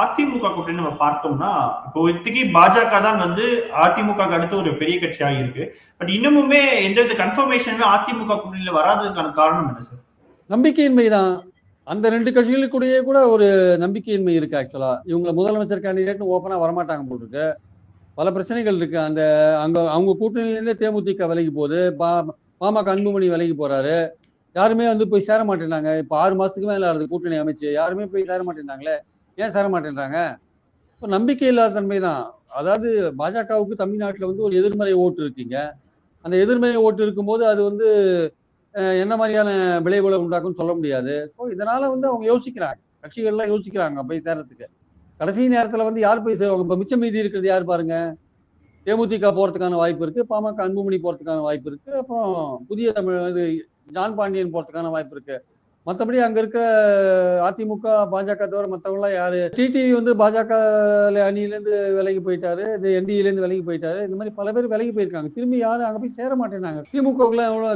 அதிமுக கூட்டணி நம்ம பார்த்தோம்னா இப்போதைக்கு பாஜக தான் அதிமுக அடுத்து ஒரு பெரிய கட்சியாக இருக்கு. பட் இன்னமுமே எந்த கன்ஃபர்மேஷனுமே அதிமுக கூட்டணியில வராததுக்கான காரணம் என்ன சார்? நம்பிக்கையின்மை தான். அந்த 2 கட்சிகளுக்குள்ளேயே கூட ஒரு நம்பிக்கையின்மை இருக்கு. ஆக்சுவலா இவங்க முதலமைச்சர் கேண்டிடேட் ஓப்பனா வரமாட்டாங்க போல இருக்கு. பல பிரச்சனைகள் இருக்கு. அவங்க கூட்டணியிலேருந்தே தேமுதிக விலகி போகுது. பாமக அன்புமணி விலகி போறாரு. யாருமே போய் சேர மாட்டேங்கிறாங்க. இப்ப 6 மாசத்துக்கு மேல ஆகுது கூட்டணி அமைச்சு. யாருமே போய் சேர மாட்டேங்கிறாங்களே. ஏன் சேர மாட்டேன்றாங்க? இப்போ நம்பிக்கை இல்லாத தன்மை தான். அதாவது பாஜகவுக்கு தமிழ்நாட்டில் ஒரு எதிர்மறை ஓட்டு இருக்குங்க. அந்த எதிர்மறை ஓட்டு இருக்கும்போது அது என்ன மாதிரியான விளைவுகளை உண்டாக்கும்னு சொல்ல முடியாது. ஸோ இதனால அவங்க யோசிக்கிறாங்க, கட்சிகள்லாம் யோசிக்கிறாங்க போய் சேர்றதுக்கு. கடைசி நேரத்தில் யார் போய் சேருவாங்க? இப்போ மிச்சம் மீதி இருக்கிறது யார் பாருங்க. தேமுதிக போறதுக்கான வாய்ப்பு இருக்கு, பாமக அன்புமணி போறதுக்கான வாய்ப்பு இருக்கு, அப்புறம் புதிய தமிழ் இது ஜான் பாண்டியன் போறதுக்கான வாய்ப்பு இருக்கு. மற்றபடி அங்க இருக்க அதிமுக பாஜக தவிர மற்றவங்களாம் யாரு? டிடிவி பாஜக அணியிலேருந்து விலகி போயிட்டாரு, இது என்டிஏலேருந்து விலகி போயிட்டாரு. இந்த மாதிரி பல பேர் விலகி போயிருக்காங்க. திரும்பி யாரும் அங்க போய் சேர மாட்டேங்கிறாங்க.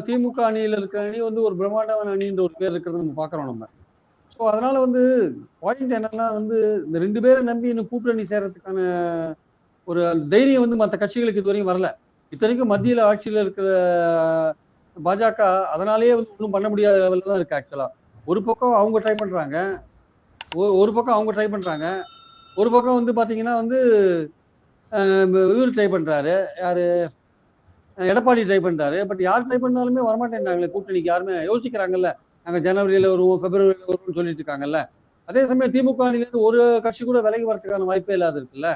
திமுக அணியில இருக்க அணி ஒரு பிரம்மாண்டமான அணின்ற ஒரு பேர் இருக்கிறத நம்ம பாக்குறோம் நம்ம. ஸோ அதனால பாயிண்ட் என்னன்னா இந்த 2 பேரை நம்பி இன்னும் கூட்டணி சேர்றதுக்கான ஒரு தைரியம் மற்ற கட்சிகளுக்கு இதுவரையும் வரல. இத்தனைக்கும் மத்தியில ஆட்சியில இருக்கிற பாஜக அதனாலேயே ஒன்றும் பண்ண முடியாத லெவலில் தான் இருக்கு. ஆக்சுவலா ஒரு பக்கம் அவங்க ட்ரை பண்றாங்க, ஒரு பக்கம் அவங்க ட்ரை பண்றாங்க, ஒரு பக்கம் பாத்தீங்கன்னா இவர் ட்ரை பண்றாரு, யாரு, எடப்பாடி ட்ரை பண்றாரு. பட் யார் ட்ரை பண்ணாலுமே வரமாட்டேன்றாங்களே கூட்டணிக்கு. யாருமே யோசிக்கிறாங்கல்ல, நாங்க ஜனவரியில வருவோம், பிப்ரவரியில வருவோம்னு சொல்லிட்டு இருக்காங்கல்ல. அதே சமயம் திமுக அணியிலேருந்து ஒரு கட்சி கூட விலகி வரதுக்கான வாய்ப்பே இல்லாத இருக்குல்ல.